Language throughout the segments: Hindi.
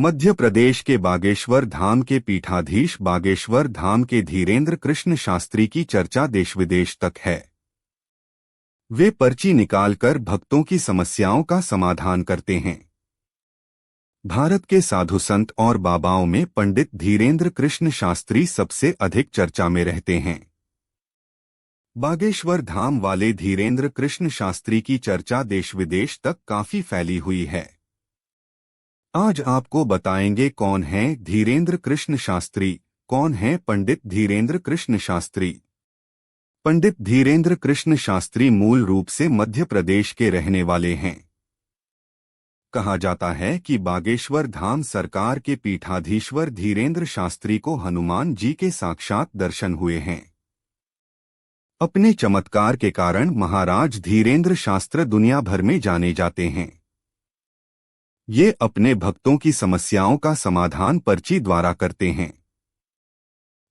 मध्य प्रदेश के बागेश्वर धाम के पीठाधीश बागेश्वर धाम के धीरेन्द्र कृष्ण शास्त्री की चर्चा देश विदेश तक है। वे पर्ची निकालकर भक्तों की समस्याओं का समाधान करते हैं। भारत के साधु संत और बाबाओं में पंडित धीरेन्द्र कृष्ण शास्त्री सबसे अधिक चर्चा में रहते हैं। बागेश्वर धाम वाले धीरेन्द्र कृष्ण शास्त्री की चर्चा देश विदेश तक काफी फैली हुई है। आज आपको बताएंगे कौन है धीरेन्द्र कृष्ण शास्त्री, कौन है पंडित धीरेन्द्र कृष्ण शास्त्री। पंडित धीरेन्द्र कृष्ण शास्त्री मूल रूप से मध्य प्रदेश के रहने वाले हैं। कहा जाता है कि बागेश्वर धाम सरकार के पीठाधीश्वर धीरेन्द्र शास्त्री को हनुमान जी के साक्षात दर्शन हुए हैं। अपने चमत्कार के कारण महाराज धीरेन्द्र शास्त्री दुनिया भर में जाने जाते हैं। ये अपने भक्तों की समस्याओं का समाधान पर्ची द्वारा करते हैं।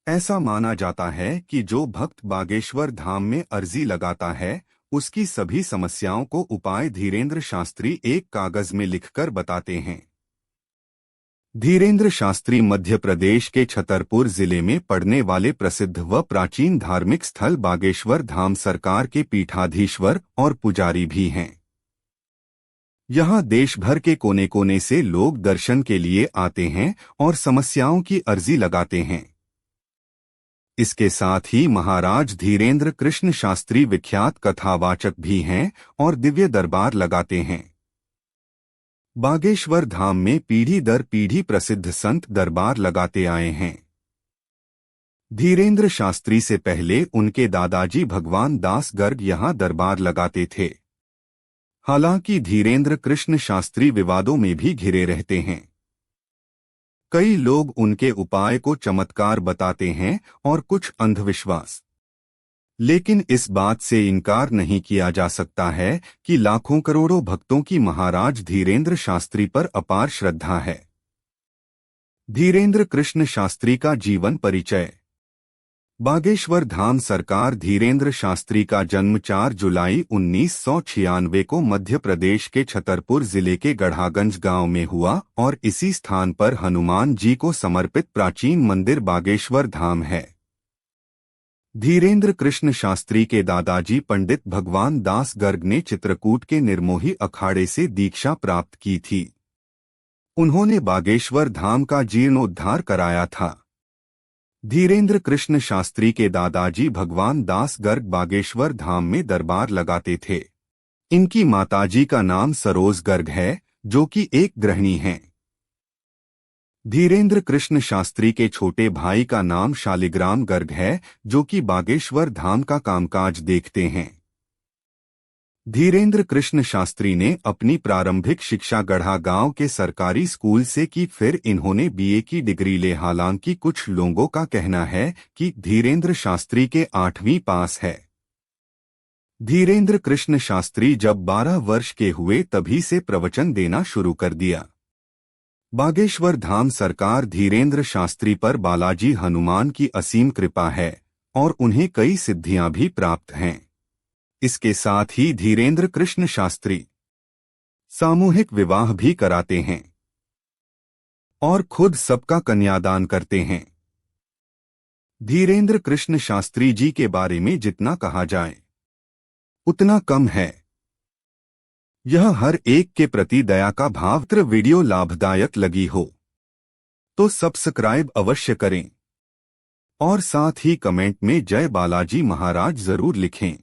ऐसा माना जाता है कि जो भक्त बागेश्वर धाम में अर्जी लगाता है, उसकी सभी समस्याओं को उपाय धीरेन्द्र शास्त्री एक कागज में लिखकर बताते हैं। धीरेन्द्र शास्त्री मध्य प्रदेश के छतरपुर जिले में पड़ने वाले प्रसिद्ध व प्राचीन धार्मिक स्थल बागेश्वर धाम सरकार के पीठाधीश्वर और पुजारी भी हैं। यहाँ देश भर के कोने कोने से लोग दर्शन के लिए आते हैं और समस्याओं की अर्जी लगाते हैं। इसके साथ ही महाराज धीरेन्द्र कृष्ण शास्त्री विख्यात कथावाचक भी हैं और दिव्य दरबार लगाते हैं। बागेश्वर धाम में पीढ़ी दर पीढ़ी प्रसिद्ध संत दरबार लगाते आए हैं। धीरेन्द्र शास्त्री से पहले उनके दादाजी भगवान दास गर्ग यहाँ दरबार लगाते थे। हालांकि धीरेन्द्र कृष्ण शास्त्री विवादों में भी घिरे रहते हैं। कई लोग उनके उपाय को चमत्कार बताते हैं और कुछ अंधविश्वास, लेकिन इस बात से इनकार नहीं किया जा सकता है कि लाखों करोड़ों भक्तों की महाराज धीरेन्द्र शास्त्री पर अपार श्रद्धा है। धीरेन्द्र कृष्ण शास्त्री का जीवन परिचय। बागेश्वर धाम सरकार धीरेन्द्र शास्त्री का जन्म 4 जुलाई 1996 को मध्य प्रदेश के छतरपुर जिले के गढ़ागंज गांव में हुआ और इसी स्थान पर हनुमान जी को समर्पित प्राचीन मंदिर बागेश्वर धाम है। धीरेन्द्र कृष्ण शास्त्री के दादाजी पंडित भगवान दास गर्ग ने चित्रकूट के निर्मोही अखाड़े से दीक्षा प्राप्त की थी। उन्होंने बागेश्वर धाम का जीर्णोद्धार कराया था। धीरेन्द्र कृष्ण शास्त्री के दादाजी भगवान दास गर्ग बागेश्वर धाम में दरबार लगाते थे। इनकी माताजी का नाम सरोज गर्ग है, जो कि एक गृहिणी हैं। धीरेन्द्र कृष्ण शास्त्री के छोटे भाई का नाम शालिग्राम गर्ग है, जो कि बागेश्वर धाम का कामकाज देखते हैं। धीरेन्द्र कृष्ण शास्त्री ने अपनी प्रारंभिक शिक्षा गढ़ा गांव के सरकारी स्कूल से की, फिर इन्होंने बीए की डिग्री ले। हालांकि कुछ लोगों का कहना है कि धीरेन्द्र शास्त्री के 8वीं पास है। धीरेन्द्र कृष्ण शास्त्री जब 12 वर्ष के हुए तभी से प्रवचन देना शुरू कर दिया। बागेश्वर धाम सरकार धीरेन्द्र शास्त्री पर बालाजी हनुमान की असीम कृपा है और उन्हें कई सिद्धियां भी प्राप्त हैं। इसके साथ ही धीरेन्द्र कृष्ण शास्त्री सामूहिक विवाह भी कराते हैं और खुद सबका कन्यादान करते हैं। धीरेन्द्र कृष्ण शास्त्री जी के बारे में जितना कहा जाए उतना कम है। यह हर एक के प्रति दया का भाव। वीडियो लाभदायक लगी हो तो सब्सक्राइब अवश्य करें और साथ ही कमेंट में जय बालाजी महाराज जरूर लिखें।